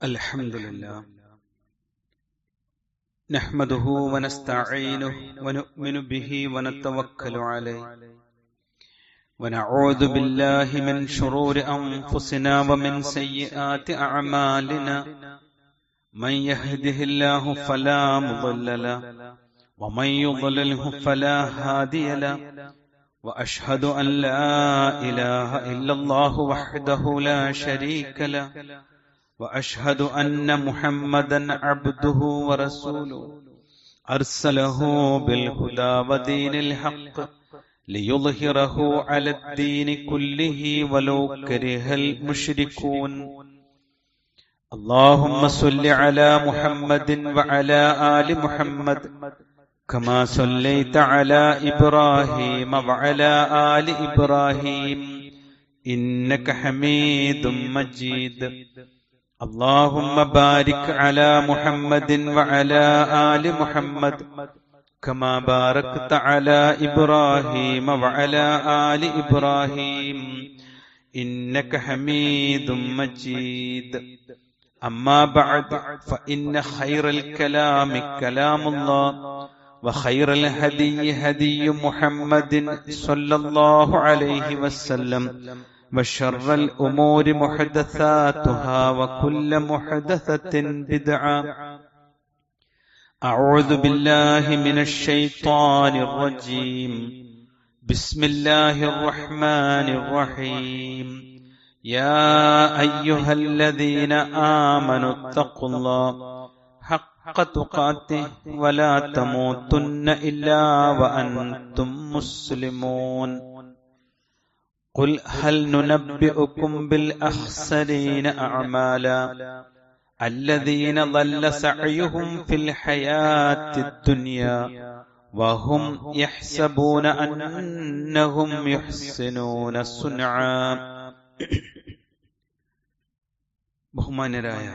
الحمدلله نحمده ونستعينه ونؤمن به ونتوكل عليه ونعوذ بالله من شرور أنفسنا ومن سيئات أعمالنا من يهده الله فلا مضل له ومن يضلله فلا هادي له وأشهد أن لا إله إلا الله وحده لا شريك له وأشهد أن محمدا عبده ورسوله أرسله بالهدى ودين الحق ليظهره على الدين كله ولو كره المشركون اللهم صل على محمد وعلى آل محمد كما صليت على إبراهيم وعلى آل إبراهيم إنك حميد مجيد اللهم بارك على محمد وعلى آل محمد كما باركت على إبراهيم وعلى آل إبراهيم إنك حميد مجيد أما بعد فإن خير الكلام كلام الله وخير الهدي هدي محمد صلى الله عليه وسلم وشر الأمور محدثاتها وكل محدثة بدعة أعوذ بالله من الشيطان الرجيم بسم الله الرحمن الرحيم يا أيها الذين آمنوا اتقوا الله حق تقاته ولا تموتن إلا وأنتم مسلمون قل هل ننبئكم بالأخسرين أعمالا الذين ضل سعيهم في الحياة الدنيا وهم يحسبون أنهم يحسنون صنعا ബഹുമാന്യരായ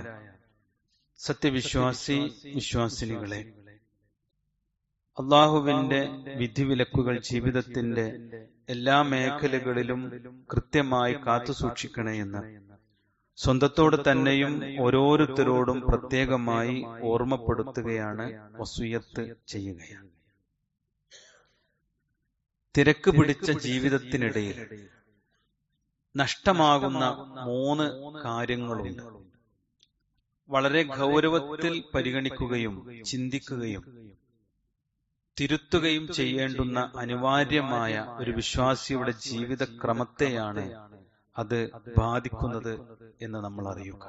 വിശ്വാസിനികളെ, അള്ളാഹുവിന്റെ വിധിവിലക്കുകൾ ജീവിതത്തിന്റെ എല്ലാ മേഖലകളിലും കൃത്യമായി കാത്തുസൂക്ഷിക്കണമെന്ന് സ്വന്തത്തോട് തന്നെയും ഓരോരുത്തരോടും പ്രത്യേകമായി ഓർമ്മപ്പെടുത്തുകയാണ്, വസിയ്യത്ത് ചെയ്യുകയാണ്. തിരക്ക് പിടിച്ച ജീവിതത്തിനിടയിൽ നഷ്ടമാകുന്ന 3 കാര്യങ്ങളുണ്ട്. വളരെ ഗൗരവത്തിൽ പരിഗണിക്കുകയും ചിന്തിക്കുകയും തിരുത്തുകയും ചെയ്യേണ്ടുന്ന അനിവാര്യമായ ഒരു വിശ്വാസിയുടെ ജീവിതക്രമത്തെയാണ് അത് ബാധിക്കുന്നത് എന്ന് നമ്മൾ അറിയുക.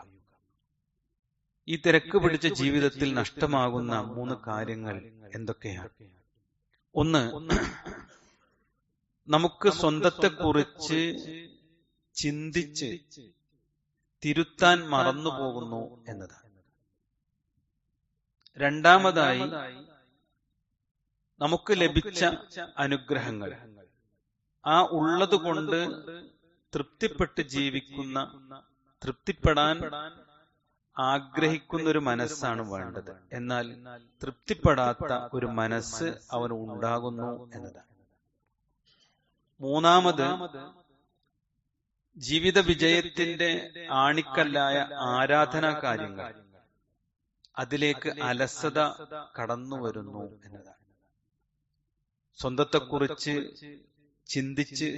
ഈ തിരക്ക് പിടിച്ച ജീവിതത്തിൽ നഷ്ടമാകുന്ന 3 കാര്യങ്ങൾ എന്തൊക്കെയാണ്? ഒന്ന്, നമുക്ക് സ്വന്തത്തെക്കുറിച്ച് ചിന്തിച്ച് തിരുത്താൻ മറന്നുപോകുന്നു എന്നതാണ്. രണ്ടാമതായി, നമുക്ക് ലഭിച്ച അനുഗ്രഹങ്ങൾ ആ ഉള്ളതുകൊണ്ട് തൃപ്തിപ്പെട്ട് ജീവിക്കുന്ന, തൃപ്തിപ്പെടാൻ ആഗ്രഹിക്കുന്ന ഒരു മനസ്സാണ് വേണ്ടത്. എന്നാൽ തൃപ്തിപ്പെടാത്ത ഒരു മനസ്സ് അവന് ഉണ്ടാകുന്നു എന്നതാണ്. മൂന്നാമത്, ജീവിത വിജയത്തിന്റെ ആണിക്കല്ലായ ആരാധനാ കാര്യങ്ങൾ, അതിലേക്ക് അലസത കടന്നു വരുന്നു എന്നതാണ്. സ്വന്തത്തെക്കുറിച്ച് ചിന്തിച്ച്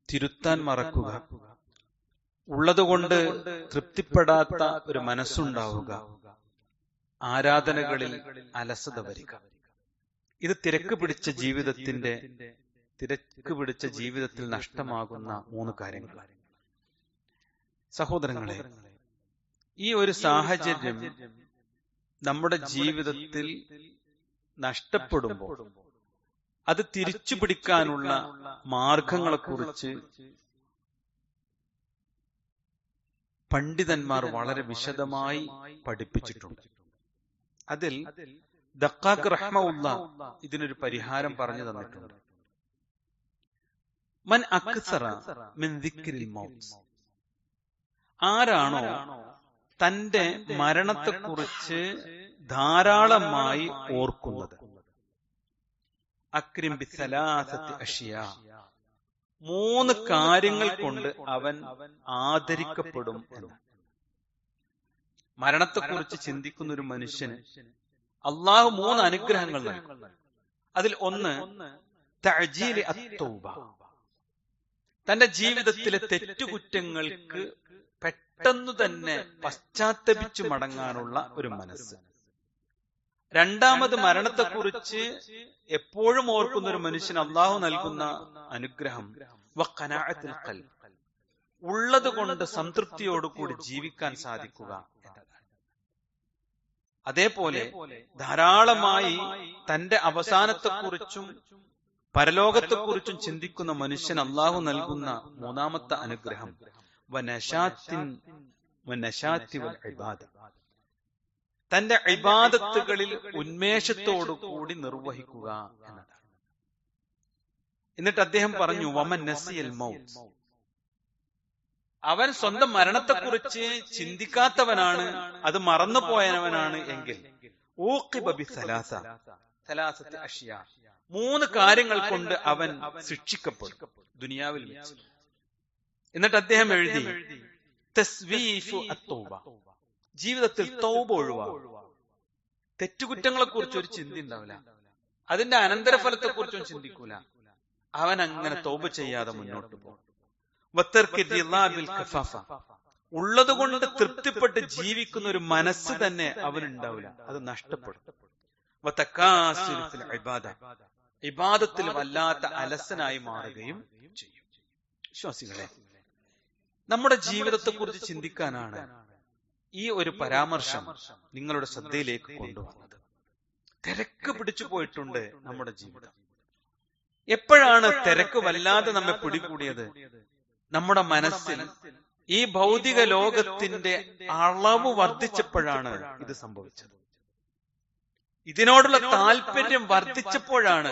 തിരുത്താൻ മറക്കുക, ഉള്ളതുകൊണ്ട് തൃപ്തിപ്പെടാത്ത ഒരു മനസ്സുണ്ടാവുക, ആരാധനകളിൽ അലസത വരിക. ഇത് തിരക്ക് പിടിച്ച ജീവിതത്തിൽ നഷ്ടമാകുന്ന 3 കാര്യങ്ങളാണ്. സഹോദരങ്ങളെ, ഈ ഒരു സാഹചര്യം നമ്മുടെ ജീവിതത്തിൽ നഷ്ടപ്പെടുമ്പോൾ അത് തിരിച്ചു പിടിക്കാനുള്ള മാർഗങ്ങളെക്കുറിച്ച് പണ്ഡിതന്മാർ വളരെ വിശദമായി പഠിപ്പിച്ചിട്ടുണ്ട്. അതിൽ ദഖാഖ് റഹ്മഹുല്ലാഹ് ഇതിനൊരു പരിഹാരം പറഞ്ഞു തന്നിട്ടുണ്ട്. മൻ അക്സറ മിൻ ദിക്രിൽ മൗത്ത്, ആരാണോ തന്റെ മരണത്തെക്കുറിച്ച് ധാരാളമായി ഓർക്കുന്നത്, അക്രിം ബിസലാസത്തി അഷ്യാ, 3 കാര്യങ്ങൾ കൊണ്ട് അവൻ ആദരിക്കപ്പെടും എന്ന്. മരണത്തെക്കുറിച്ച് ചിന്തിക്കുന്ന ഒരു മനുഷ്യന് അള്ളാഹു 3 അനുഗ്രഹങ്ങൾ നൽകും. അതിൽ ഒന്ന് തഅജീലി അത്തൗബ, തന്റെ ജീവിതത്തിലെ തെറ്റുകുറ്റങ്ങൾക്ക് പെട്ടെന്ന് തന്നെ പശ്ചാത്തപിച്ചു മടങ്ങാനുള്ള ഒരു മനസ്സ്. രണ്ടാമത് മരണത്തെക്കുറിച്ച് എപ്പോഴും ഓർക്കുന്ന ഒരു മനുഷ്യന് അള്ളാഹു നൽകുന്ന അനുഗ്രഹം വഖനാഅത്തുൽ ഖൽബ്, ഉള്ളത് കൊണ്ട് സംതൃപ്തിയോടുകൂടി ജീവിക്കാൻ സാധിക്കുക എന്നതാണ്. അതേപോലെ ധാരാളമായി തന്റെ അവസാനത്തെക്കുറിച്ചും പരലോകത്തെക്കുറിച്ചും ചിന്തിക്കുന്ന മനുഷ്യൻ അള്ളാഹു നൽകുന്ന മൂന്നാമത്തെ അനുഗ്രഹം തന്റെ ഇബാദത്തുകളിൽ ഉന്മേഷത്തോടുകൂടി നിർവഹിക്കുക എന്നതാണ്. എന്നിട്ട് അദ്ദേഹം പറഞ്ഞു വമൻ നസിയൽ മൗത്ത്, അവൻ സ്വന്തം മരണത്തെക്കുറിച്ച് ചിന്തിക്കാത്തവനാണ്, അത് മറന്നുപോയവനാണ് എങ്കിൽ ഊഖിബ ബിസലാസത്തി അഷ്യാ, 3 കാര്യങ്ങൾ കൊണ്ട് അവൻ ശിക്ഷിക്കപ്പെടും ദുനിയാവിൽ വെച്ച്. എന്നിട്ട് അദ്ദേഹം എഴുതി തസ്വീഫു അത്തൗബ, ജീവിതത്തിൽ തൗബ ഒഴിവാക്കും. തെറ്റുകുറ്റങ്ങളെ കുറിച്ച് ഒരു ചിന്ത ഉണ്ടാവില്ല, അതിന്റെ അനന്തരഫലത്തെ കുറിച്ചും ചിന്തിക്കൂല. അവൻ അങ്ങനെ തൗബ ചെയ്യാതെ മുന്നോട്ട് പോകും. ഉള്ളത് കൊണ്ട് തൃപ്തിപ്പെട്ട് ജീവിക്കുന്ന ഒരു മനസ്സ് തന്നെ അവനുണ്ടാവില്ല, അത് നഷ്ടപ്പെടും. ഇബാദത്തിൽ വല്ലാത്ത അലസനായി മാറുകയും ചെയ്യും. വിശ്വാസികളെ, നമ്മുടെ ജീവിതത്തെക്കുറിച്ച് ചിന്തിക്കാനാണ് ഈ ഒരു പരാമർശം നിങ്ങളുടെ ശ്രദ്ധയിലേക്ക് കൊണ്ടുവന്നത്. തിരക്ക് പിടിച്ചു പോയിട്ടുണ്ട് നമ്മുടെ ജീവിതം. എപ്പോഴാണ് തിരക്ക് വല്ലാതെ നമ്മെ പിടികൂടിയത്? നമ്മുടെ മനസ്സിൽ ഈ ഭൗതിക ലോകത്തിന്റെ അളവ് വർദ്ധിച്ചപ്പോഴാണ് ഇത് സംഭവിച്ചത്. ഇതിനോടുള്ള താല്പര്യം വർദ്ധിച്ചപ്പോഴാണ്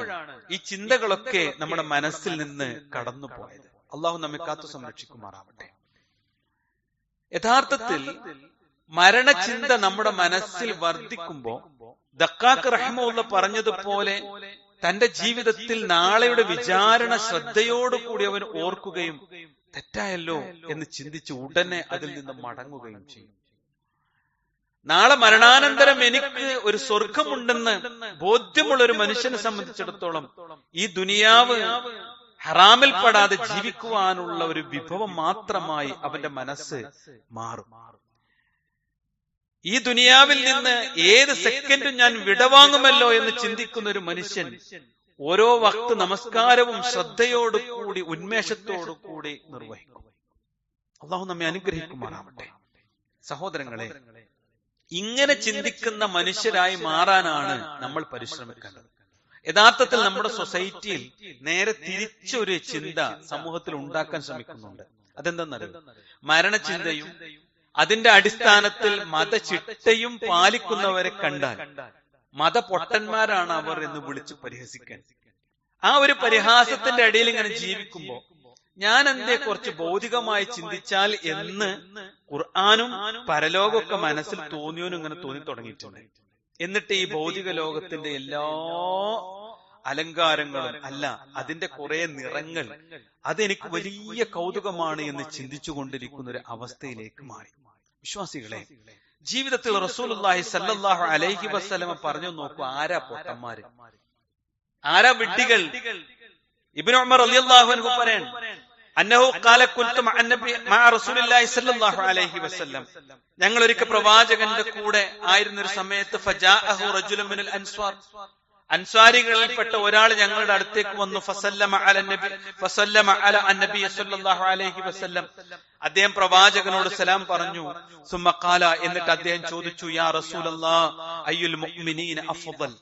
ഈ ചിന്തകളൊക്കെ നമ്മുടെ മനസ്സിൽ നിന്ന് കടന്നുപോയത്. അള്ളാഹു നമ്മെ കാത്തു സംരക്ഷിക്കുമാറാവട്ടെ. യഥാർത്ഥത്തിൽ മരണചിന്ത നമ്മുടെ മനസ്സിൽ വർദ്ധിക്കുമ്പോ ദക്കാക്ക് റഹ്മത്തുള്ളാഹി പറഞ്ഞതുപോലെ തന്റെ ജീവിതത്തിൽ നാളെയുടെ വിചാരണ ശ്രദ്ധയോടുകൂടി അവൻ ഓർക്കുകയും തെറ്റായല്ലോ എന്ന് ചിന്തിച്ച് ഉടനെ അതിൽ നിന്ന് മടങ്ങുകയും ചെയ്യും. നാളെ മരണാനന്തരം എനിക്ക് ഒരു സ്വർഗമുണ്ടെന്ന് ബോധ്യമുള്ള ഒരു മനുഷ്യനെ സംബന്ധിച്ചിടത്തോളം ഈ ദുനിയാവ് ഹറാമിൽപ്പെടാതെ ജീവിക്കുവാനുള്ള ഒരു വിഭവം മാത്രമായി അവന്റെ മനസ്സ് മാറും. ഈ ദുനിയാവിൽ നിന്ന് ഏത് സെക്കൻഡും ഞാൻ വിടവാങ്ങുമല്ലോ എന്ന് ചിന്തിക്കുന്ന ഒരു മനുഷ്യൻ ഓരോ വക്ത് നമസ്കാരവും ശ്രദ്ധയോടുകൂടി ഉന്മേഷത്തോടുകൂടി നിർവഹിക്കും. അള്ളാഹു നമ്മെ അനുഗ്രഹിക്കുമാറാവട്ടെ. സഹോദരങ്ങളെ, ഇങ്ങനെ ചിന്തിക്കുന്ന മനുഷ്യരായി മാറാനാണ് നമ്മൾ പരിശ്രമിക്കേണ്ടത്. യഥാർത്ഥത്തിൽ നമ്മുടെ സൊസൈറ്റിയിൽ നേരെ തിരിച്ചൊരു ചിന്ത സമൂഹത്തിൽ ഉണ്ടാക്കാൻ ശ്രമിക്കുന്നുണ്ട്. അതെന്തെന്നറിയോ? മരണചിന്തയും അതിന്റെ അടിസ്ഥാനത്തിൽ മതചിട്ടയും പാലിക്കുന്നവരെ കണ്ടാൽ മതപൊട്ടന്മാരാണ് അവർ എന്ന് വിളിച്ച് പരിഹസിക്കാൻ. ആ ഒരു പരിഹാസത്തിന്റെ ഇടയിൽ ഇങ്ങനെ ജീവിക്കുമ്പോ ഞാൻ എന്തേ കുറച്ച് ഭൗതികമായി ചിന്തിച്ചാൽ എന്ന് ഖുർആനും പരലോകമൊക്കെ മനസ്സിൽ തോന്നിയോനും ഇങ്ങനെ തോന്നി തുടങ്ങിയിട്ടുണ്ട്. എന്നിട്ട് ഈ ഭൗതിക ലോകത്തിന്റെ എല്ലാ അലങ്കാരങ്ങളും അല്ല, അതിന്റെ കുറെ നിറങ്ങൾ, അതെനിക്ക് വലിയ കൗതുകമാണ് എന്ന് ചിന്തിച്ചു കൊണ്ടിരിക്കുന്ന ഒരു അവസ്ഥയിലേക്ക് മാറി. വിശ്വാസികളെ, ജീവിതത്തിൽ റസൂലുള്ളാഹി സ്വല്ലല്ലാഹു അലൈഹി വസല്ലമ പറഞ്ഞു നോക്കൂ, ആരാ പൊട്ടന്മാര്, ആരാ വിഡ്ഢികൾ? ഇബ്നു ഉമർ റളിയല്ലാഹു അൻഹു പറയാൻ അന്നഹു ഖാല കുൻതു മഅ റസൂലില്ലാഹി സ്വല്ലല്ലാഹു അലൈഹി വസല്ലം, ഞങ്ങൾ ഒരിക്കൽ പ്രവാചകന്റെ കൂടെ ആയിരുന്ന ഒരു സമയത്ത് ഫജാഅഹു റജുലുൻ മിനൽ അൻസ്വാർ, അൻസ്വാരികളിൽപ്പെട്ട ഒരാൾ ഞങ്ങളുടെ അടുത്തേക്ക് വന്നു. ഫസല്ലമ അല അന്നബി സ്വല്ലല്ലാഹു അലൈഹി വസല്ലം, അദ്ദേഹം പ്രവാചകനോട് സലാം പറഞ്ഞു. സുമ്മ ഖാല, എന്നിട്ട് അദ്ദേഹം ചോദിച്ചു, യാ റസൂലല്ലാഹ് അയ്യുൽ മുഅ്മിനീന അഫ്ളൽ,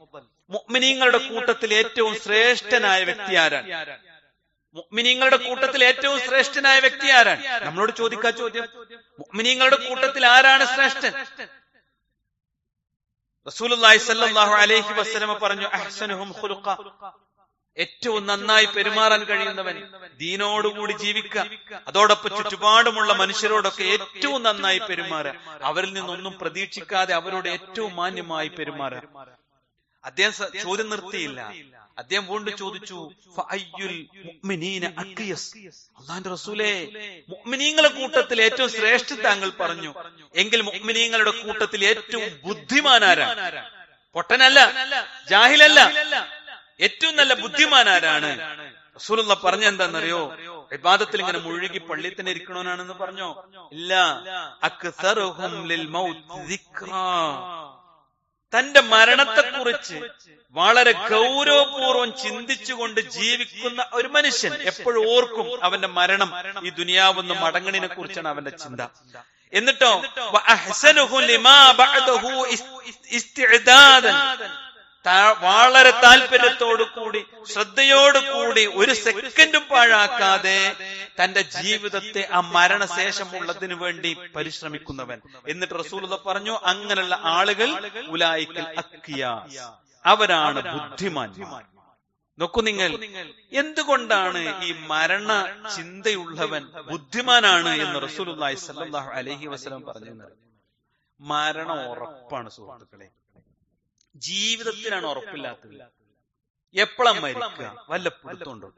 മുഅ്മിനീങ്ങളുടെ കൂട്ടത്തിൽ ഏറ്റവും ശ്രേഷ്ഠനായ വ്യക്തി ആരാണ്? മുഅ്മിനീങ്ങളുടെ കൂട്ടത്തിൽ ഏറ്റവും ശ്രേഷ്ഠനായ വ്യക്തി ആരാണ്? നമ്മളോട് ചോദിക്കാ ചോദ്യം, മുഅ്മിനീങ്ങളുടെ കൂട്ടത്തിൽ ആരാണ് ശ്രേഷ്ഠൻ? റസൂലുള്ളാഹി സ്വല്ലല്ലാഹു അലൈഹി വസല്ലം പറഞ്ഞു, അഹ്സനുഹും ഖുലുഖ, ഏറ്റവും നന്നായി പെരുമാറാൻ കഴിയുന്നവൻ, ദീനോടുകൂടി ജീവിക്കുക, അതോടൊപ്പം ചുറ്റുപാടുമുള്ള മനുഷ്യരോടൊക്കെ ഏറ്റവും നന്നായി പെരുമാറുക, അവരിൽ നിന്നൊന്നും പ്രതീക്ഷിക്കാതെ അവരോട് ഏറ്റവും മാന്യമായി പെരുമാറുക. അദ്ദേഹം ചോദ്യം നിർത്തിയില്ല. അദ്ദേഹം വീണ്ടും ചോദിച്ചു, അല്ലാഹുവിന്റെ റസൂലേ, മുഅ്മിനീങ്ങളുടെ കൂട്ടത്തിൽ ഏറ്റവും ശ്രേഷ്ഠ താങ്കൾ പറഞ്ഞു, എങ്കിൽ മുഅ്മിനീങ്ങളുടെ കൂട്ടത്തിൽ ഏറ്റവും ബുദ്ധിമാനാരാണ്? പൊട്ടനല്ല, ജാഹിലല്ല, ഏറ്റവും നല്ല ബുദ്ധിമാനാരാണ്? റസൂലുള്ളാഹി പറഞ്ഞ എന്താണെന്നറിയോ? ഇബാദത്തിൽ ഇങ്ങനെ മുഴുകി പള്ളിയിൽ തന്നെ ഇരിക്കണോനാണെന്ന് പറഞ്ഞോ? ഇല്ല. അക്സറുഹും ലിൽ മൗത്ത് ദിക്റാ, തന്റെ മരണത്തെക്കുറിച്ച് വളരെ ഗൗരവപൂർവ്വം ചിന്തിച്ചുകൊണ്ട് ജീവിക്കുന്ന ഒരു മനുഷ്യൻ എപ്പോഴും ഓർക്കും അവന്റെ മരണം ഈ ദുനിയാവെന്ന് മടങ്ങണിനെ കുറിച്ചാണ് അവന്റെ ചിന്ത. എന്നിട്ടോ വളരെ താല്പര്യത്തോടു കൂടി ശ്രദ്ധയോടു കൂടി ഒരു സെക്കൻഡും പാഴാക്കാതെ തന്റെ ജീവിതത്തെ ആ മരണശേഷമുള്ളതിനു വേണ്ടി പരിശ്രമിക്കുന്നവൻ. എന്നിട്ട് റസൂലുള്ളാഹി പറഞ്ഞു, അങ്ങനെയുള്ള ആളുകൾ ഉലൈകൽ അഖിയാസ്, അവരാണ് ബുദ്ധിമാന്മാർ. നോക്കൂ നിങ്ങൾ, എന്തുകൊണ്ടാണ് ഈ മരണ ചിന്തയുള്ളവൻ ബുദ്ധിമാനാണ് എന്ന് റസൂലുള്ളാഹി സ്വല്ലല്ലാഹു അലൈഹി വസല്ലം പറഞ്ഞത്? മരണം ഉറപ്പാണ് സുഹൃത്തുക്കളെ, ജീവിതത്തിലാണ് ഉറപ്പില്ലാത്തത്. എപ്പോഴാ മരിക്കുക വല്ല പിടുത്തമുണ്ടോ?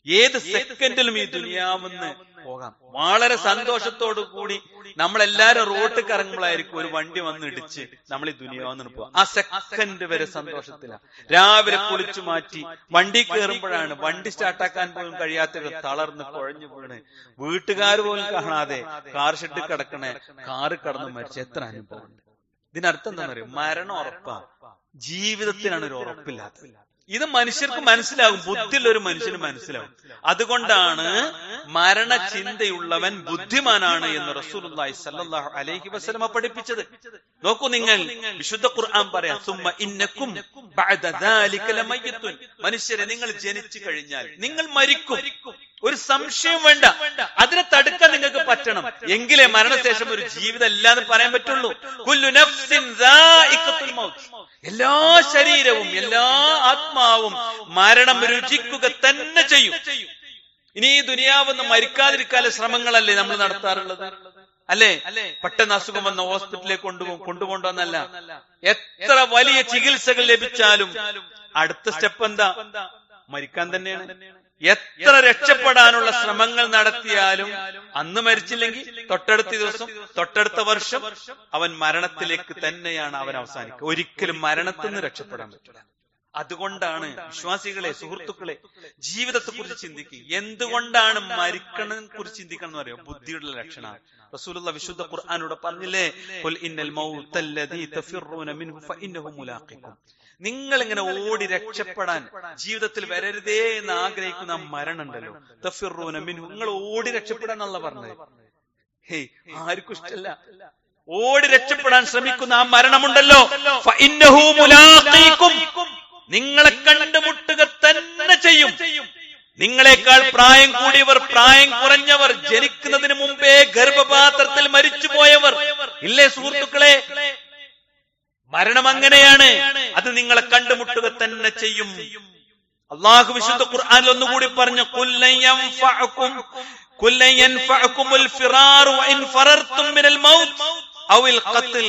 ഏത് സെക്കൻഡിലും ഈ ദുനിയാവെന്ന് പോകാം. വളരെ സന്തോഷത്തോടു കൂടി നമ്മളെല്ലാരും റോട്ടിൽ ഇറങ്ങുമ്പോഴായിരിക്കും ഒരു വണ്ടി വന്ന് ഇടിച്ച് നമ്മൾ ഈ ദുനിയാവെന്ന് പോവാം. ആ സെക്കൻഡ് വരെ സന്തോഷത്തിലാണ്. രാവിലെ കുളിച്ചു മാറ്റി വണ്ടി കയറുമ്പോഴാണ് വണ്ടി സ്റ്റാർട്ടാക്കാൻ പോലും കഴിയാത്തവർ തളർന്ന് കുഴഞ്ഞു വീണ് വീട്ടുകാർ പോലും കാണാതെ കാർ ഷെഡിൽ കിടക്കണേ, കാറ് കടന്ന് മരിച്ച എത്ര അനുഭവം ഉണ്ട്. ഇതിനർത്ഥം എന്താണെന്നറിയോ? മരണം ഉറപ്പാ, ജീവിതത്തിനാണ് ഒരു ഉറപ്പില്ലാത്തത്. ഇത് മനുഷ്യർക്ക് മനസ്സിലാകും, ബുദ്ധിയുള്ള ഒരു മനുഷ്യന് മനസ്സിലാവും. അതുകൊണ്ടാണ് മരണചിന്തയുള്ളവൻ ബുദ്ധിമാനാണ് എന്ന് റസൂലുള്ളാഹി സ്വല്ലല്ലാഹു അലൈഹി വസല്ലം പഠിപ്പിച്ചത്. നോക്കൂ നിങ്ങൾ, വിശുദ്ധ ഖുർആൻ പറയാം, സുമ്മ ഇന്നക്കും ബഅദ ദാലിക ലമയ്യിത്തുൻ, മനുഷ്യരെ നിങ്ങൾ ജനിച്ചു കഴിഞ്ഞാൽ നിങ്ങൾ മരിക്കും, ഒരു സംശയം വേണ്ട. അതിനെ തടുക്കാൻ നിങ്ങൾക്ക് പറ്റണം, എങ്കിലേ മരണശേഷം ഒരു ജീവിതം ഇല്ലാന്ന് പറയാൻ പറ്റുള്ളൂ. കുല്ലു നഫ്സിൻ ദാഇഖത്തുൽ മൗത്ത്, എല്ലാ ശരീരവും എല്ലാ ആത്മാവും മരണം രുചിക്കുക തന്നെ ചെയ്യും. ഇനി ഈ ദുനിയാവെന്ന് മരിക്കാതിരിക്കാനുള്ള ശ്രമങ്ങളല്ലേ നമ്മൾ നടത്താറുള്ളത്? അല്ലേ? പെട്ടെന്ന് അസുഖം വന്ന ഹോസ്പിറ്റലിലേക്ക് കൊണ്ടുപോകണമെന്നല്ല. എത്ര വലിയ ചികിത്സകൾ ലഭിച്ചാലും അടുത്ത സ്റ്റെപ്പ് എന്താ? മരിക്കാൻ തന്നെയാണ്. എത്ര രക്ഷപ്പെടാനുള്ള ശ്രമങ്ങൾ നടത്തിയാലും അന്ന് മരിച്ചില്ലെങ്കിൽ തൊട്ടടുത്ത ദിവസം തൊട്ടടുത്ത വർഷം അവൻ മരണത്തിലേക്ക് തന്നെയാണ് അവൻ അവസാനിക്കുക. ഒരിക്കലും മരണത്തിൽ നിന്ന് രക്ഷപ്പെടാൻ പറ്റില്ല. അതുകൊണ്ടാണ് വിശ്വാസികളെ, സുഹൃത്തുക്കളെ, ജീവിതത്തെ കുറിച്ച് ചിന്തിക്കുക. എന്തുകൊണ്ടാണ് മരിക്കണെ കുറിച്ച് ചിന്തിക്കണം എന്ന് പറയുക? ബുദ്ധിയുടെ ലക്ഷണമാണ്. റസൂലുള്ളാഹി വിശുദ്ധ ഖുർആനിലൂടെ പറഞ്ഞില്ലേ, ഖുൽ ഇന്നൽ മൗതല്ലദീ തഫിറൂന മിൻഹു ഫഇന്നഹു മുലാഖികും, നിങ്ങൾ ഇങ്ങനെ ഓടി രക്ഷപ്പെടാൻ ജീവിതത്തിൽ വരരുതേ എന്ന് ആഗ്രഹിക്കുന്ന മരണം ഉണ്ടല്ലോ, തഫിറൂന മിൻഹു, നിങ്ങൾ ഓടി രക്ഷപ്പെടാൻ അല്ല പറഞ്ഞത്. ഹേയ്, ആർക്കും ഇഷ്ടമല്ല. ഓടി രക്ഷപ്പെടാൻ ശ്രമിക്കുന്ന ആ മരണമുണ്ടല്ലോ, ഫഇന്നഹു മുലാഖികും, നിങ്ങളെ കണ്ടുമുട്ടുക തന്നെ ചെയ്യും. നിങ്ങളെക്കാൾ പ്രായം കൂടിയവർ, പ്രായം കുറഞ്ഞവർ, ജനിക്കുന്നതിന് മുമ്പേ ഗർഭപാത്രത്തിൽ മരിച്ചുപോയവർ ഇല്ലേ സുഹൃത്തുക്കളെ? മരണം അങ്ങനെയാണ്, അത് നിങ്ങളെ കണ്ടുമുട്ടുക തന്നെ ചെയ്യും. അല്ലാഹു വിശുദ്ധ ഖുർആനിൽ ഒന്നുകൂടി പറഞ്ഞു, ഖുല്ലൻ യൻഫഅകുമുൽ ഫിറാറു വഇൻ ഫറർതും മിനൽ മൗത്ത് ഔൽ ഖത്ൽ,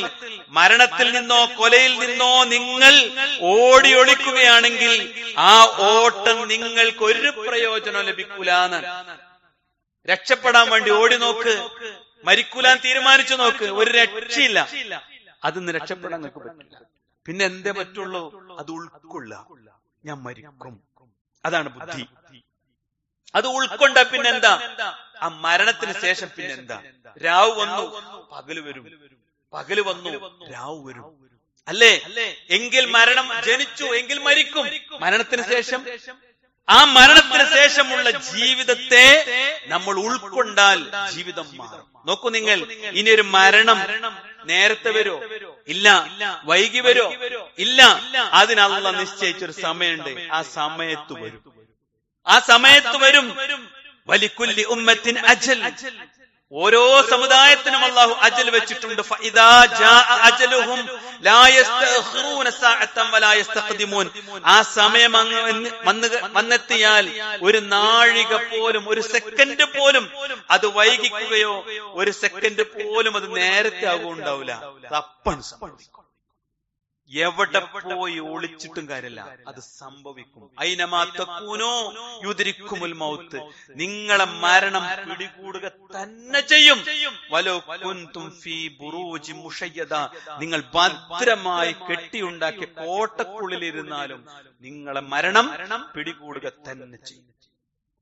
മരണത്തിൽ നിന്നോ കൊലയിൽ നിന്നോ നിങ്ങൾ ഓടി ഒളിക്കുകയാണെങ്കിൽ ആ ഓട്ടം നിങ്ങൾക്ക് ഒരു പ്രയോജനം ലഭിക്കൂലാന്ന്. രക്ഷപ്പെടാൻ വേണ്ടി ഓടി നോക്ക്, മരിക്കൂലാൻ തീരുമാനിച്ചു നോക്ക്, ഒരു രക്ഷയില്ല. അതിന്ന് രക്ഷപ്പെടാൻ നിങ്ങൾക്ക് പറ്റില്ല. പിന്നെ എന്തേ പറ്റുള്ളൂ? അത് ഉൾക്കൊള്ളുക. ഞാൻ മരിക്കും, അതാണ് ബുദ്ധി. അത് ഉൾക്കൊണ്ട പിന്നെന്താ? ആ മരണത്തിന് ശേഷം പിന്നെന്താ? രാവ് വന്നു പകല് വരും, പകല് വന്നു രാവ് വരും, അല്ലേ? എങ്കിൽ മരണം, ജനിച്ചു എങ്കിൽ മരിക്കും. മരണത്തിന് ശേഷം, ആ മരണത്തിന് ശേഷമുള്ള ജീവിതത്തെ നമ്മൾ ഉൾക്കൊണ്ടാൽ ജീവിതം മാറും. നോക്കൂ നിങ്ങൾ, ഇനി ഒരു മരണം നേരത്തെ വരോ? ഇല്ല. വൈകി വരോ? ഇല്ല. അതിന് അല്ലാഹ് നിശ്ചയിച്ചൊരു സമയമുണ്ട്. ആ സമയത്ത് വരും, ആ സമയത്ത് വരും. വലികുല്ലി ഉമ്മത്തിൻ അജൽ, ഓരോ സമുദായത്തിനും അല്ലാഹു അജൽ വെച്ചിട്ടുണ്ട്. ഫഇദാ ജാഅ അജലുഹും ലാ യസ്തഖിറൂന സഅതൻ വലാ യസ്തഖ്ദിമൂൻ, ആ സമയം വന്നെത്തിയാൽ ഒരു നാഴിക പോലും, ഒരു സെക്കൻഡ് പോലും അത് വൈകിക്കുകയോ ഒരു സെക്കൻഡ് പോലും അത് നേരത്തെ ആകുകയുണ്ടാവില്ല. തപ്പൻ സംഭവിക്കും. എവിടെ പോയി ഒളിച്ചിട്ടും കാര്യമില്ല, അത് സംഭവിക്കും. ഐനമാ തകൂനൂ യുദ്രിക്കുമുൽ മൗത്ത്, നിങ്ങളെ മരണം പിടികൂടുക തന്നെ ചെയ്യും. വലൗ കുൻതും ഫീ ബുറൂജി മുശയ്യദ, നിങ്ങൾ ഭദ്രമായി കെട്ടിയുണ്ടാക്കിയ കോട്ടക്കുള്ളിലിരുന്നാലും നിങ്ങളെ മരണം പിടികൂടുക തന്നെ ചെയ്യും.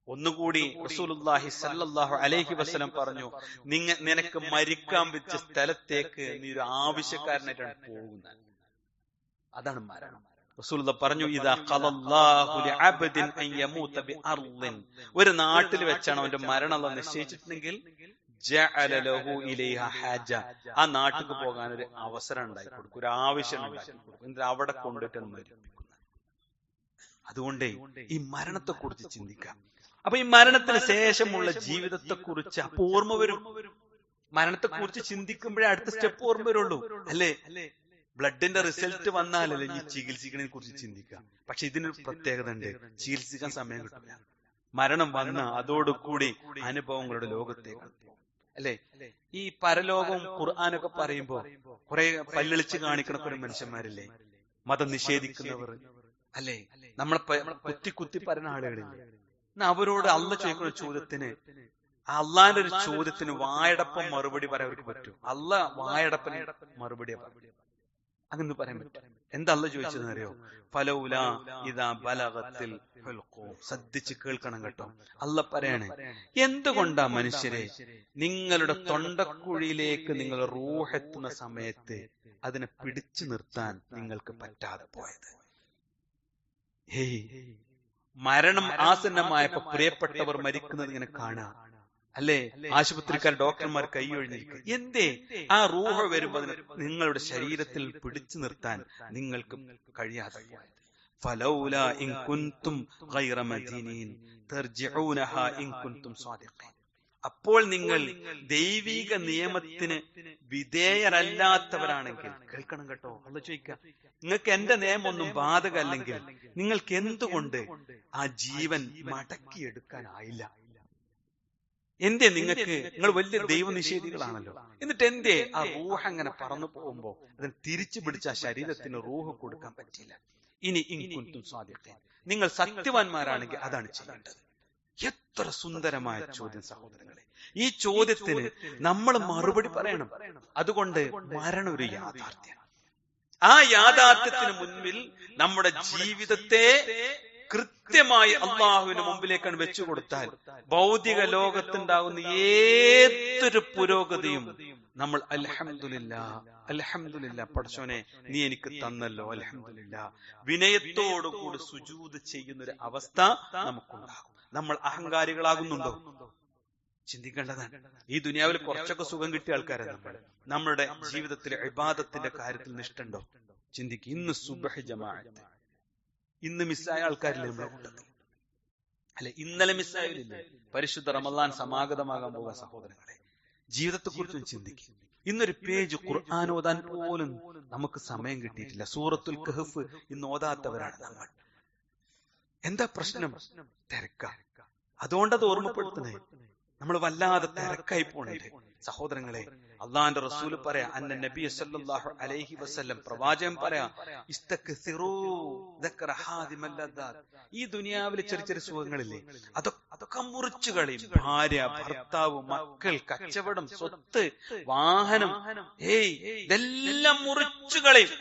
ഒന്നുകൂടി റസൂലുള്ളാഹി സ്വല്ലല്ലാഹു അലൈഹി വസല്ലം പറഞ്ഞു, നിനക്ക് മരിക്കാൻ വെച്ച സ്ഥലത്തേക്ക് നീ ഒരു ആവശ്യക്കാരനായിട്ടാണ് പോകുന്നത്. അതാണ് മരണം. റസൂലുള്ളാഹി പറഞ്ഞു, ഇദാ ഖലല്ലാഹു ലിഅബ്ദിൻ അൻ യമൂത ബിഅർളിൻ, ഒരു നാട്ടിൽ വെച്ചാണ് അവന്റെ മരണം അല്ലാഹു നിശ്ചയിച്ചിട്ടുണ്ടെങ്കിൽ ജഅല ലഹു ഇലൈഹാ ഹാജ, ആ നാട്ടിലേക്ക് പോകാൻ ഒരു അവസരം ഉണ്ടാക്കി കൊടുക്കും, ഒരു ആവശ്യം ഉണ്ടാക്കി കൊടുക്കും. എന്നിട്ട് അവിടെ കൊണ്ടിട്ട് മരിപ്പിക്കുന്നത്. അതുകൊണ്ട് ഈ മരണത്തെ കുറിച്ച് ചിന്തിക്കാം. അപ്പൊ ഈ മരണത്തിന് ശേഷമുള്ള ജീവിതത്തെ കുറിച്ച് അപ്പൊ ഓർമ്മ വരും. മരണത്തെ കുറിച്ച് ചിന്തിക്കുമ്പോഴേ അടുത്ത സ്റ്റെപ്പ് ഓർമ്മ വരുള്ളൂ, അല്ലേ? ബ്ലഡിന്റെ റിസൾട്ട് വന്നാലല്ലേ ഈ ചികിത്സിക്കണതിനെ കുറിച്ച് ചിന്തിക്കാം. പക്ഷെ ഇതിനൊരു പ്രത്യേകത ഉണ്ട്, ചികിത്സിക്കാൻ സമയം കിട്ടില്ല. മരണം വന്ന അതോടുകൂടി അനുഭവങ്ങളുടെ ലോകത്തേക്ക്, അല്ലെ? ഈ പരലോകവും ഖുർആനൊക്കെ പറയുമ്പോ കുറെ പല്ലിളിച്ച് കാണിക്കണ കുറെ മനുഷ്യന്മാരില്ലേ, മതം നിഷേധിക്കുന്നവർ, അല്ലെ? നമ്മളെ കുത്തി പറയുന്ന ആളുകളില്ലേ? അവരോട് അള്ളാഹ് ചോദിക്കുന്ന ചോദ്യത്തിന്, അള്ളാന്റെ ഒരു ചോദ്യത്തിന് വായടപ്പം മറുപടി പറയാൻ അവർക്ക് പറ്റും. അള്ളാഹ് വായടപ്പന് മറുപടിയാ പറയും. അങ്ങനെ പറയാൻ പറ്റും. എന്താ അള്ളാഹ് ചോദിച്ചതെന്ന് അറിയോ? ഫലൗലാ ഇദാ ബലഗത്തിൽ ഹുൽഖൂം, ശ്രദ്ധിച്ച് കേൾക്കണം കേട്ടോ. അള്ളാഹ് പറയാണ്, എന്തുകൊണ്ടാ മനുഷ്യരെ നിങ്ങളുടെ തൊണ്ടക്കുഴിയിലേക്ക് നിങ്ങൾ റൂഹെത്തുന്ന സമയത്ത് അതിനെ പിടിച്ചു നിർത്താൻ നിങ്ങൾക്ക് പറ്റാതെ പോയത്? മരണം ആസന്നമായപ്പോ പ്രിയപ്പെട്ടവർ മരിക്കുന്നത് ഇങ്ങനെ കാണാം, അല്ലേ? ആശുപത്രിക്കാർ ഡോക്ടർമാർ കൈയൊഴിഞ്ഞിരിക്കുക. എന്തേ ആ റൂഹ വരുമ്പോ അതിനെ നിങ്ങളുടെ ശരീരത്തിൽ പിടിച്ചു നിർത്താൻ നിങ്ങൾക്ക് കഴിയാതെ പോയത്? ഫലൗലാ ഇൻ കുൻതും ഗൈറ മദീനീൻ തർജിഊനഹാ ഇൻ കുൻതും സാദിഖീൻ, അപ്പോൾ നിങ്ങൾ ദൈവിക നിയമത്തിന് വിധേയരല്ലാത്തവരാണെങ്കിൽ, കേൾക്കണം കേട്ടോ, അള്ളാഹ് ചോദിക്കുക, നിങ്ങൾക്ക് എന്റെ നിയമം ഒന്നും ബാധകമല്ലെങ്കിൽ നിങ്ങൾക്ക് എന്തുകൊണ്ട് ആ ജീവൻ മടക്കിയെടുക്കാനായില്ല? എന്തേ നിങ്ങൾ വലിയ ദൈവനിഷേധികളാണല്ലോ, എന്നിട്ട് എന്തേ ആ റൂഹ് അങ്ങനെ പറന്നു പോകുമ്പോ അതിന് തിരിച്ചു പിടിച്ച ആ ശരീരത്തിന് റൂഹ് കൊടുക്കാൻ പറ്റില്ല? ഇനി ഇൻ കുൻതും സാദിഖീൻ, നിങ്ങൾ സത്യവാന്മാരാണെങ്കിൽ അതാണ് ചെയ്യേണ്ടത്. എത്ര സുന്ദരമായ ചോദ്യം സഹോദരങ്ങളെ! ഈ ചോദ്യത്തിന് നമ്മൾ മറുപടി പറയണം. അതുകൊണ്ട് മരണം ഒരു യാഥാർത്ഥ്യമാണ്. ആ യാഥാർത്ഥ്യത്തിന് മുൻപിൽ നമ്മുടെ ജീവിതത്തെ കൃത്യമായി അള്ളാഹുവിന് മുമ്പിലേക്കാണ് വെച്ചു കൊടുത്താൽ ഭൗതിക ലോകത്തുണ്ടാകുന്ന ഏതൊരു പുരോഗതിയും നമ്മൾ അൽഹംദുലില്ലാഹ് അൽഹംദുലില്ലാഹ് പടച്ചോനെ നീ എനിക്ക് തന്നല്ലോ അൽഹംദുലില്ലാഹ് വിനയത്തോടുകൂടി സുജൂദ് ചെയ്യുന്നൊരു അവസ്ഥ നമുക്കുണ്ടാകും. നമ്മൾ അഹങ്കാരികളാകുന്നുണ്ടോ? ചിന്തിക്കേണ്ടതാണ്. ഈ ദുനിയാവിൽ കുറച്ചൊക്കെ സുഖം കിട്ടിയ ആൾക്കാരാണ് നമ്മുടെ ജീവിതത്തിലെ ഇബാദത്തിന്റെ കാര്യത്തിൽ നിഷ്ഠുണ്ടോ? ചിന്തിക്കുക. ഇന്ന് സുബ്ഹ് ജമാഅത്ത് ഇന്ന് മിസ്സായ ആൾക്കാരില്ലേ നമ്മുടെ കൂട്ടത്തിൽ, അല്ലെ? ഇന്നലെ മിസ്സായില്ലേ? പരിശുദ്ധ റമളാൻ സമാഗതമാകാൻ പോകുന്ന സഹോദരങ്ങളെ, ജീവിതത്തെ കുറിച്ചും ചിന്തിക്കും. ഇന്നൊരു പേജ് ഖുർആൻ ഓതാൻ പോലും നമുക്ക് സമയം കിട്ടിയിട്ടില്ല. സൂറത്തുൽ കഹ്ഫ് ഇന്ന് ഓതാത്തവരാണ് നമ്മൾ. എന്താ പ്രശ്നം? തിരക്ക. അതുകൊണ്ടത് ഓർമ്മപ്പെടുത്തുന്നേ, നമ്മൾ വല്ലാതെ തിരക്കായി പോണേ സഹോദരങ്ങളെ. അള്ളാന്റെ റസൂല് പറയാ, അന്ന നബി സല്ലല്ലാഹു അലൈഹി വസല്ലം പ്രവാചകൻ പറയാ, ഇസ്തക്സിറൂ ദക്റ ഹാദിമൽ ലദ്ദാത്ത്, ഈ ദുനിയാവിലെ ചെറിയ ചെറിയ സുഖങ്ങളില്ലേ അതൊക്കെ മുറിച്ചു കളയും. ഭാര്യ, ഭർത്താവ്, മക്കൾ, കച്ചവടം, സ്വത്ത്, വാഹനം, ഇതെല്ലാം മുറിച്ചു കളയും.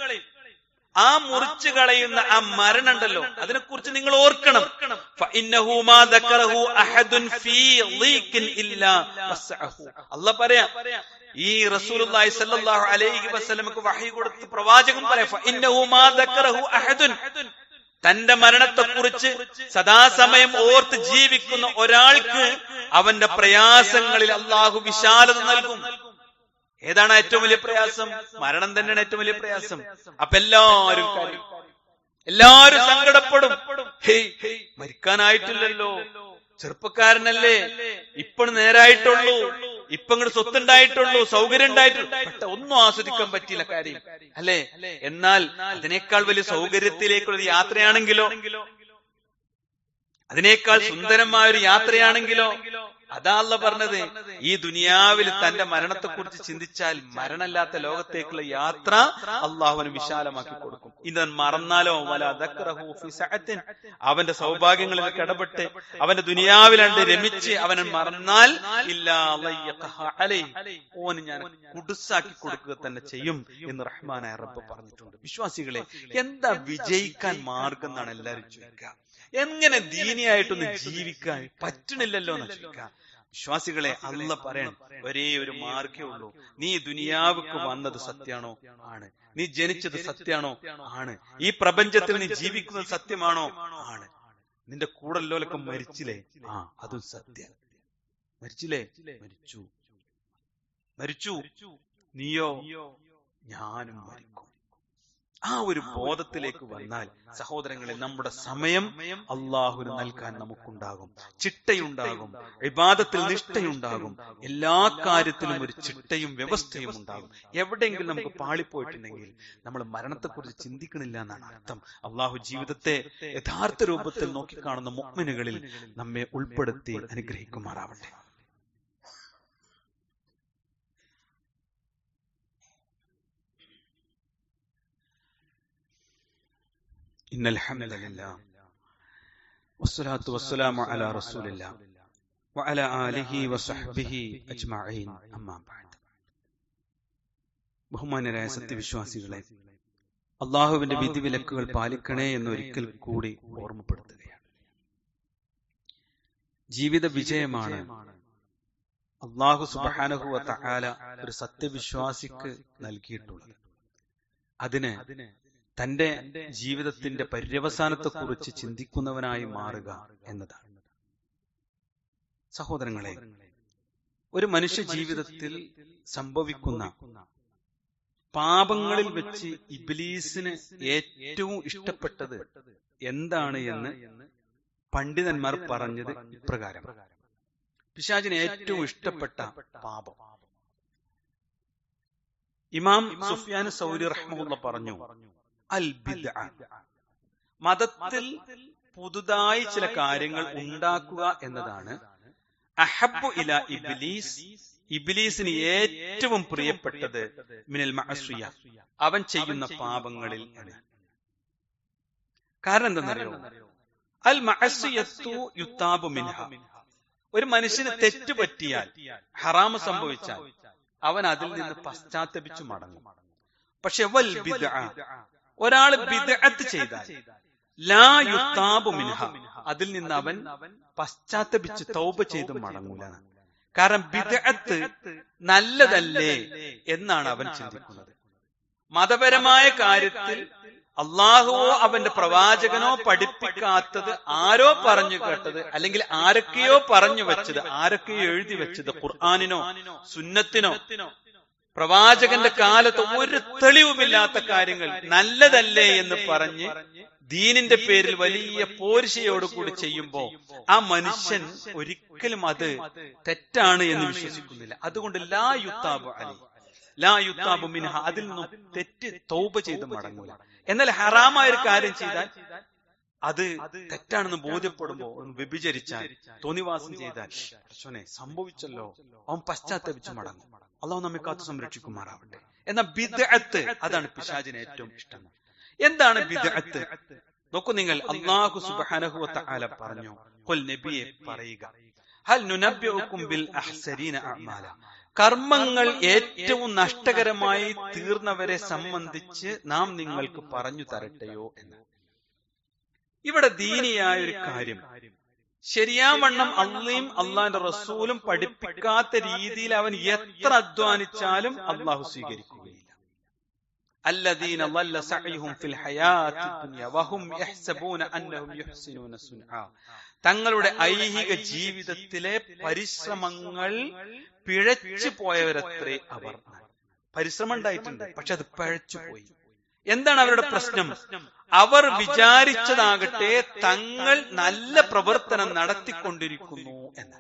ആ മുറിച്ചു കളയുന്ന ആ മരണം ഉണ്ടല്ലോ, അതിനെക്കുറിച്ച് നിങ്ങൾ ഓർക്കണം. അള്ളാഹ് പറയാ, ഈ റസൂലുള്ളാഹി സ്വല്ലല്ലാഹു അലൈഹി വസല്ലമക്ക് വഹി കൊടുത്ത് പ്രവാചകൻ പറയാ, തന്റെ മരണത്തെക്കുറിച്ച് സദാസമയം ഓർത്ത് ജീവിക്കുന്ന ഒരാൾക്ക് അവന്റെ പ്രയാസങ്ങളിൽ അള്ളാഹു വിശാലത നൽകും. ഏതാണ് ഏറ്റവും വലിയ പ്രയാസം? മരണം തന്നെയാണ് ഏറ്റവും വലിയ പ്രയാസം. അപ്പൊ എല്ലാവരും സങ്കടപ്പെടും. മരിക്കാനായിട്ടില്ലല്ലോ, ചെറുപ്പക്കാരനല്ലേ, ഇപ്പൊ നേരായിട്ടുള്ളൂ, ഇപ്പൊ ഇങ്ങോട്ട് സ്വത്തുണ്ടായിട്ടുള്ളൂ, സൗകര്യം ഉണ്ടായിട്ടുള്ളൂ, പക്ഷെ ഒന്നും ആസ്വദിക്കാൻ പറ്റിയില്ല കാര്യം, അല്ലേ? എന്നാൽ അതിനേക്കാൾ വലിയ സൗകര്യത്തിലേക്കുള്ള യാത്രയാണെങ്കിലോ, അതിനേക്കാൾ സുന്ദരമായ ഒരു യാത്രയാണെങ്കിലോ, അതാ അല്ലാഹു പറഞ്ഞത്, ഈ ദുനിയാവിൽ തന്റെ മരണത്തെക്കുറിച്ച് ചിന്തിച്ചാൽ മരണമില്ലാത്ത ലോകത്തേക്കുള്ള യാത്ര അള്ളാഹുവിന് വിശാലമാക്കി കൊടുക്കും. ഇതൻ മറന്നാലോ വല ദക്റഹു ഫി സഅത്തിൻ, അവന്റെ സൗഭാഗ്യങ്ങളിൽ ഇടപെട്ട് അവന്റെ ദുനിയാവിലണ്ട് രമിച്ച് അവനെ മറന്നാൽ ഇല്ലാ ലയ്യഖഹ അലൈഹി, ഓന് ഞാൻ കുടുസാക്കി കൊടുക്കുക തന്നെ ചെയ്യും എന്ന് റഹ്മാനായ റബ്ബ് പറഞ്ഞിട്ടുണ്ട്. വിശ്വാസികളെ, എന്താ വിജയിക്കാൻ മാർഗം എന്നാണ് എല്ലാവരും ചോദിക്കുക. എങ്ങനെ ദീനിയായിട്ടൊന്ന് ജീവിക്കാൻ പറ്റണില്ലല്ലോ എന്ന് ചോദിക്കുക. വിശ്വാസികളെ, അല്ലാഹു പറയണം, ഒരേ ഒരു മാർഗേ ഉള്ളൂ. നീ ദുനിയാവുക്ക് വന്നത് സത്യാണോ? ആണ്. നീ ജനിച്ചത് സത്യാണോ? ആണ്. ഈ പ്രപഞ്ചത്തിൽ നീ ജീവിക്കുന്നത് സത്യമാണോ? ആണ്. നിന്റെ കൂടല്ലോലൊക്കെ മരിച്ചില്ലേ? അതും സത്യം. മരിച്ചില്ലേ? മരിച്ചു. നീയോ? ഞാനും മരിക്കും. ആ ഒരു ബോധത്തിലേക്ക് വന്നാൽ സഹോദരങ്ങളെ, നമ്മുടെ സമയം അള്ളാഹുവിന് നൽകാൻ നമുക്കുണ്ടാകും. ചിട്ടയുണ്ടാകും, ഇബാദത്തിൽ നിഷ്ഠയുണ്ടാകും, എല്ലാ കാര്യത്തിലും ഒരു ചിട്ടയും വ്യവസ്ഥയും ഉണ്ടാകും. എവിടെയെങ്കിലും നമുക്ക് പാളിപ്പോയിട്ടുണ്ടെങ്കിൽ നമ്മൾ മരണത്തെക്കുറിച്ച് ചിന്തിക്കണില്ല എന്നാണ് അർത്ഥം. അള്ളാഹു ജീവിതത്തെ യഥാർത്ഥ രൂപത്തിൽ നോക്കിക്കാണുന്ന മുഅ്മിനുകളിൽ നമ്മെ ഉൾപ്പെടുത്തി അനുഗ്രഹിക്കുമാറാവട്ടെ. ഇന്നൽ ഹംദലില്ലാഹ് വസ്സലാത്തു വസ്സലാമു അലാ റസൂലില്ലാഹ് വഅലാ ആലിഹി വസഹ്ബിഹി അജ്മഈൻ, അമ്മാ ബഅദ്. ബഹുമാന്യരായ സത്യവിശ്വാസികളെ, അള്ളാഹുവിന്റെ വിധിവിലക്കുകൾ പാലിക്കണേ എന്നൊരിക്കൽ കൂടി ഓർമ്മപ്പെടുത്തുകയാണ്. ജീവിത വിജയമാണ് അള്ളാഹു സുബ്ഹാനഹു വ തആല ഒരു സത്യവിശ്വാസിക്ക് നൽകിയിട്ടുള്ളത്. അതിന് തന്റെ ജീവിതത്തിന്റെ പര്യവസാനത്തെക്കുറിച്ച് ചിന്തിക്കുന്നവനായി മാറുക എന്നതാണ്. സഹോദരങ്ങളെ, ഒരു മനുഷ്യ ജീവിതത്തിൽ സംഭവിക്കുന്ന പാപങ്ങളിൽ വെച്ച് ഇബ്ലീസിന് ഏറ്റവും ഇഷ്ടപ്പെട്ടത് എന്താണ് എന്ന് പണ്ഡിതന്മാർ പറഞ്ഞത് ഇപ്രകാരം: പിശാചിന് ഏറ്റവും ഇഷ്ടപ്പെട്ട പാപം. ഇമാം സുഫ്യാൻ സൗരി റഹ്മഹുല്ലാഹ് പറഞ്ഞു, അൽ ബിദ്അ, മതത്തിൽ പുതുതായി ചില കാര്യങ്ങൾ ഉണ്ടാക്കുക എന്നതാണ് അഹബ്ബു ഇലാ ഇബ്ലീസ്, ഇബ്ലീസിന് ഏറ്റവും പ്രിയപ്പെട്ടത് മിനൽ മഅസിയ, അവൻ ചെയ്യുന്ന പാപങ്ങളിൽ. കാരണം എന്തെന്നറിയോ? അൽ മഅസിയത്തു യുതാബു മിൻഹ, ഒരു മനുഷ്യന് തെറ്റ് പറ്റിയാൽ, ഹറാമ് സംഭവിച്ചാൽ അവൻ അതിൽ നിന്ന് പശ്ചാത്തപിച്ചു മടങ്ങും. പക്ഷെ വൽ ബിദ്അ, ഒരാൾ ബിദ്അത്ത് ചെയ്താൽ ലാ യുതാബു മിൻഹ, അതിൽ നിന്ന് അവൻ പശ്ചാത്തപിച്ച് തൗബ ചെയ്ത് മടങ്ങൂല. കാരണം ബിദ്അത്ത് നല്ലതല്ലേ എന്നാണ് അവൻ ചിന്തിക്കുന്നത്. മതപരമായ കാര്യത്തിൽ അള്ളാഹുവോ അവന്റെ പ്രവാചകനോ പഠിപ്പിക്കാത്തത് ആരോ പറഞ്ഞു കേട്ടത്, അല്ലെങ്കിൽ ആരൊക്കെയോ പറഞ്ഞു വെച്ചത്, ആരൊക്കെയോ എഴുതി വെച്ചത്, ഖുർആനിനോ സുന്നത്തിനോ പ്രവാചകന്റെ കാലത്ത് ഒരു തെളിവുമില്ലാത്ത കാര്യങ്ങൾ നല്ലതല്ലേ എന്ന് പറഞ്ഞ് ദീനിന്റെ പേരിൽ വലിയ പോരിശയോടുകൂടി ചെയ്യുമ്പോ ആ മനുഷ്യൻ ഒരിക്കലും അത് തെറ്റാണ് എന്ന് വിശ്വസിക്കുന്നില്ല. അതുകൊണ്ട് ലാ യുതാബു അലൈഹി, ലാ യുതാബു മിൻഹ, അതിൽ നിന്നും തെറ്റ് തൗബ ചെയ്ത് മടങ്ങൂല. എന്നാൽ ഹറാമായ ഒരു കാര്യം ചെയ്താൽ, അത് തെറ്റാണെന്ന് ബോധ്യപ്പെടുമ്പോ ഒന്ന് വ്യഭിചരിച്ചാൽ, തോന്നിവാസം ചെയ്താൽ, സംഭവിച്ചല്ലോ, അവൻ പശ്ചാത്തപിച്ച് മടങ്ങും. അള്ളാഹു നമ്മെ കാത്തു സംരക്ഷിക്കുമാറാവട്ടെ. എന്നാൽ ബിദ്അത്ത്, അതാണ് പിശാചിന് ഏറ്റവും ഇഷ്ടം. എന്താണ് ബിദ്അത്ത്? നോക്കൂ നിങ്ങൾ, അല്ലാഹു സുബ്ഹാനഹു വ തആല പറഞ്ഞു, ഖുൽ, നബിയെ പറയുക, ഹൽ നുനബ്ബിഉകും ബിൽ അഹ്സരീന അഅമാല, കർമ്മങ്ങൾ ഏറ്റവും നഷ്ടകരമായി തീർന്നവരെ സംബന്ധിച്ച് നാം നിങ്ങൾക്ക് പറഞ്ഞു തരട്ടെയോ എന്ന്. ഇവിടെ ദീനിയായ ഒരു കാര്യം ശരിയാവണ്ണം അള്ളയും അള്ളാന്റെ റസൂലും പഠിപ്പിക്കാത്ത രീതിയിൽ അവൻ എത്ര അധ്വാനിച്ചാലും അള്ളാഹു സ്വീകരിക്കുകയില്ല. അല്ലദീന ളല്ല സഅയ്ഹും ഫിൽ ഹയാത്തി ദുനിയ വഹും യഹ്സബൂന അന്നഹും യുഹ്സിനൂന സുൻആ, തങ്ങളുടെ ഐഹിക ജീവിതത്തിലെ പരിശ്രമങ്ങൾ പിഴച്ചു പോയവരത്രേ അവർ. പരിശ്രമം ഉണ്ടായിട്ടുണ്ട്, പക്ഷെ അത് പിഴച്ചു പോയി. എന്താണ് അവരുടെ പ്രശ്നം? അവർ വിചാരിച്ചതാകട്ടെ തങ്ങൾ നല്ല പ്രവർത്തനം നടത്തിക്കൊണ്ടിരിക്കുന്നു എന്ന്.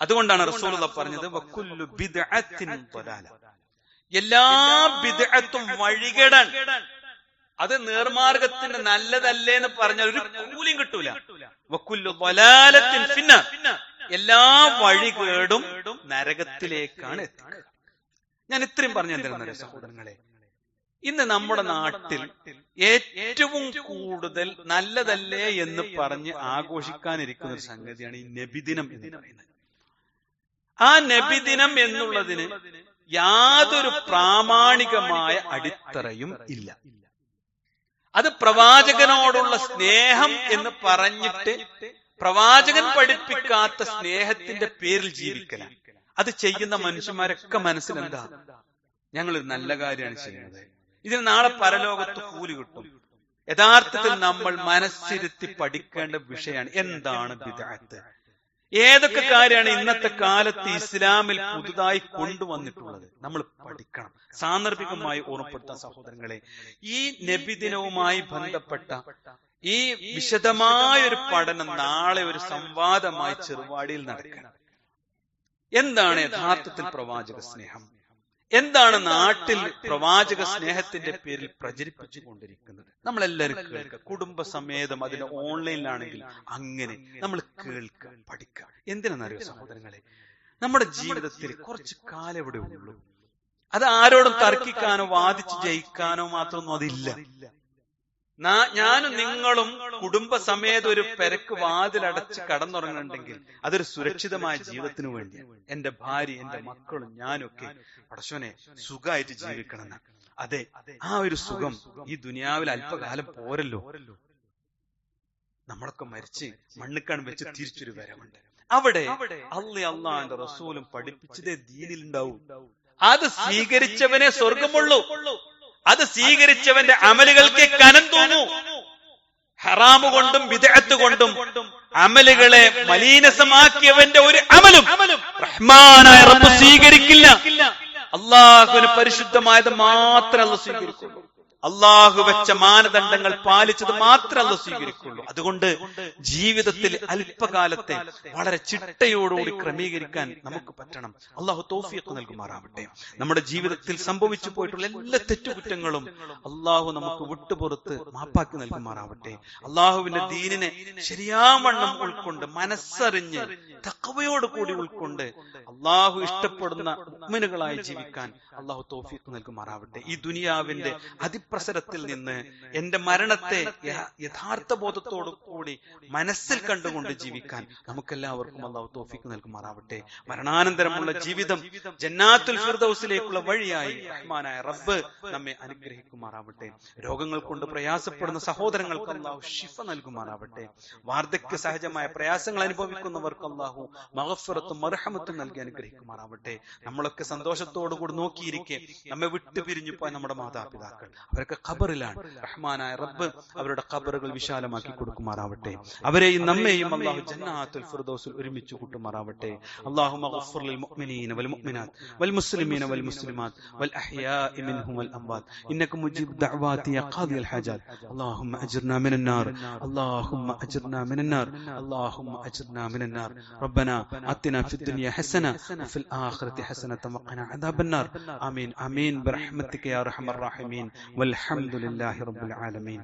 അതുകൊണ്ടാണ് റസൂലുള്ളാഹി പറഞ്ഞത്, വകുല്ലു ബിദ്അത്തിൻ ളലാല, എല്ലാ ബിദ്അത്തും വഴികേടാൻ. അത് നേർമാർഗത്തിന് നല്ലതല്ലേ എന്ന് പറഞ്ഞാൽ ഒരു കൂലിയും കിട്ടൂല. വകുല്ലു ളലാലത്തിൻ ഫിന്നാർ, എല്ലാ വഴികേടും നരകത്തിലേക്കാണ് എത്തിക്കുക. ഞാൻ ഇത്രയും പറഞ്ഞു എന്തിനാണ് സഹോദരങ്ങളെ, ഇന്ന് നമ്മുടെ നാട്ടിൽ ഏറ്റവും കൂടുതൽ നല്ലതല്ലേ എന്ന് പറഞ്ഞ് ആഘോഷിക്കാനിരിക്കുന്ന ഒരു സംഗതിയാണ് ഈ നബിദിനം എന്ന് പറയുന്നത്. ആ നബിദിനം എന്നുള്ളതിന് യാതൊരു പ്രാമാണികമായ അടിത്തറയും ഇല്ല. അത് പ്രവാചകനോടുള്ള സ്നേഹം എന്ന് പറഞ്ഞിട്ട് പ്രവാചകൻ പഠിപ്പിക്കാത്ത സ്നേഹത്തിന്റെ പേരിൽ ജീവിക്കലാണ്. അത് ചെയ്യുന്ന മനുഷ്യന്മാരൊക്കെ മനസ്സിലെന്താ, ഞങ്ങളൊരു നല്ല കാര്യമാണ് ചെയ്യുന്നത്, ഇതിന് നാളെ പരലോകത്ത് കൂലി കിട്ടും. യഥാർത്ഥത്തിൽ നമ്മൾ മനസ്സിരുത്തി പഠിക്കേണ്ട വിഷയമാണ് എന്താണ് ബിദ്അത്ത്, ഏതൊക്കെ കാര്യമാണ് ഇന്നത്തെ കാലത്ത് ഇസ്ലാമിൽ പുതുതായി കൊണ്ടുവന്നിട്ടുള്ളത്. നമ്മൾ പഠിക്കണം. സാന്ദർഭികമായി ഓർമ്മപ്പെടുത്താൻ സഹോദരങ്ങളെ, ഈ നബിദിനവുമായി ബന്ധപ്പെട്ട ഈ വിശദമായൊരു പഠനം നാളെ ഒരു സംവാദമായി ചെറുവാടിയിൽ നടക്കണം. എന്താണ് യഥാർത്ഥത്തിൽ പ്രവാചക സ്നേഹം, എന്താണ് നാട്ടിൽ പ്രവാചക സ്നേഹത്തിന്റെ പേരിൽ പ്രചരിപ്പിച്ചു കൊണ്ടിരിക്കുന്നത്, നമ്മളെല്ലാവരും കേൾക്കുക. കുടുംബസമേതം അതിന്റെ ഓൺലൈനിലാണെങ്കിൽ അങ്ങനെ നമ്മൾ കേൾക്കുക, പഠിക്കുക. എന്തിനാണെന്നറിയോ സഹോദരങ്ങളെ, നമ്മുടെ ജീവിതത്തിൽ കുറച്ച് കാലം ഇവിടെ ഉള്ളൂ. അത് ആരോടും തർക്കിക്കാനോ വാദിച്ച് ജയിക്കാനോ മാത്രമൊന്നും അതില്ല. ഞാനും നിങ്ങളും കുടുംബസമേതം ഒരു പെരക്ക് വാതിലടച്ച് കടന്നുറങ്ങുന്നുണ്ടെങ്കിൽ അതൊരു സുരക്ഷിതമായ ജീവിതത്തിന് വേണ്ടിയാണ്. എന്റെ ഭാര്യ, എന്റെ മക്കളും ഞാനൊക്കെ പടച്ചോനെ സുഖമായിട്ട് ജീവിക്കണം. അതെ, ആ ഒരു സുഖം ഈ ദുനിയാവിൽ അല്പകാലം പോരല്ലോ. നമ്മളൊക്കെ മരിച്ച് മണ്ണിക്കാൻ വെച്ച് തിരിച്ചൊരു വരവുണ്ട്. അവിടെ അള്ളാന്റെ റസൂലും പഠിപ്പിച്ചതേ ദീനിലുണ്ടാവും. അത് സ്വീകരിച്ചവനെ സ്വർഗമുള്ളൂ. അത് സ്വീകരിച്ചവന്റെ അമലുകൾക്ക് കനം തോന്നൂ. ഹറാമു കൊണ്ടും ബിദ്അത്ത് കൊണ്ടും അമലുകളെ മലീനസമാക്കിയവന്റെ ഒരു അമലും റഹ്മാനായ റബ്ബ് സ്വീകരിക്കില്ല. അള്ളാഹുവിന് പരിശുദ്ധമായത് മാത്രമേ അല്ലാഹു സ്വീകരിക്കുള്ളൂ. അള്ളാഹു വെച്ച മാനദണ്ഡങ്ങൾ പാലിച്ചത് മാത്രമേ അല്ലാഹു സ്വീകരിക്കുള്ളൂ. അതുകൊണ്ട് ജീവിതത്തിൽ അല്പകാലത്തെ വളരെ ചിട്ടയോടുകൂടി ക്രമീകരിക്കാൻ നമുക്ക് പറ്റണം. അള്ളാഹു തൗഫീഖ് നൽകുമാറാവട്ടെ. നമ്മുടെ ജീവിതത്തിൽ സംഭവിച്ചു പോയിട്ടുള്ള എല്ലാ തെറ്റുകുറ്റങ്ങളും അള്ളാഹു നമുക്ക് വിട്ടുപുറത്ത് മാപ്പാക്കി നൽകുമാറാവട്ടെ. അള്ളാഹുവിന്റെ ദീനിനെ ശരിയാവണ്ണം ഉൾക്കൊണ്ട് മനസ്സറിഞ്ഞ് തഖ്വയോട് കൂടി ഉൾക്കൊണ്ട് അള്ളാഹു ഇഷ്ടപ്പെടുന്ന മുഅ്മിനുകളായി ജീവിക്കാൻ അള്ളാഹു തൗഫീഖ് നൽകുമാറാവട്ടെ. ഈ ദുനിയാവിന്റെ അതിപ്രസരത്തിൽ നിന്ന് എന്റെ മരണത്തെ യഥാർത്ഥ ബോധത്തോടു കൂടി മനസ്സിൽ കണ്ടുകൊണ്ട് ജീവിക്കാൻ നമുക്കെല്ലാവർക്കും അള്ളാഹു തൗഫീഖ് നൽകുമാറാവട്ടെ. മരണാനന്തരമുള്ള ജീവിതം ജന്നാത്തുൽ ഫിർദൗസിലേക്കുള്ള വഴിയായി റഹ്മാനായ റബ്ബ് നമ്മെ അനുഗ്രഹിക്കുമാറാവട്ടെ. രോഗങ്ങൾ കൊണ്ട് പ്രയാസപ്പെടുന്ന സഹോദരങ്ങൾക്ക് അള്ളാഹു ശിഫ നൽകുമാറാവട്ടെ. വാർദ്ധക്യ സഹജമായ പ്രയാസങ്ങൾ അനുഭവിക്കുന്നവർക്ക് അള്ളാഹു മഗ്ഫിറത്തും മർഹമത്തും നൽകി അനുഗ്രഹിക്കുമാറാവട്ടെ. നമ്മളൊക്കെ സന്തോഷത്തോടു കൂടി നോക്കിയിരിക്കെ നമ്മെ വിട്ടുപിരിഞ്ഞു പോയ നമ്മുടെ മാതാപിതാക്കൾ, അവരൊക്കെ ഖബറിലാണ്. റഹ്മാനായ റബ്ബ് അവരുടെ ഖബറുകൾ വിശാലമാക്കി കൊടുക്കുമാറാവട്ടെ. അവരെയും നമ്മെയും അല്ലാഹു ജന്നാത്തുൽ ഫിർദൗസിൽ ഒരുമിച്ച് കൂട്ടുമാറാവട്ടെ. അല്ലാഹുമ്മ ഗഫിർ ലിൽ മുഅ്മിനീന വൽ മുഅ്മിനാത്ത് വൽ മുസ്ലിമീന വൽ മുസ്ലിമാത്ത് വൽ അഹ്യാഇ മിൻഹും വൽ അംവാത് ഇന്നക മുജീബ് ദഅവാതി യാ ഖാദിയൽ ഹാജാത്ത്. അല്ലാഹുമ്മ അജിർനാ മിനൻ നാർ, അല്ലാഹുമ്മ അജിർനാ മിനൻ നാർ, അല്ലാഹുമ്മ അജിർനാ മിനൻ നാർ. ربنا آتنا في الدنيا حسنة وفي الآخرة حسنة وقنا عذاب النار. آمين آمين برحمتك يا أرحم الراحمين والحمد لله رب العالمين.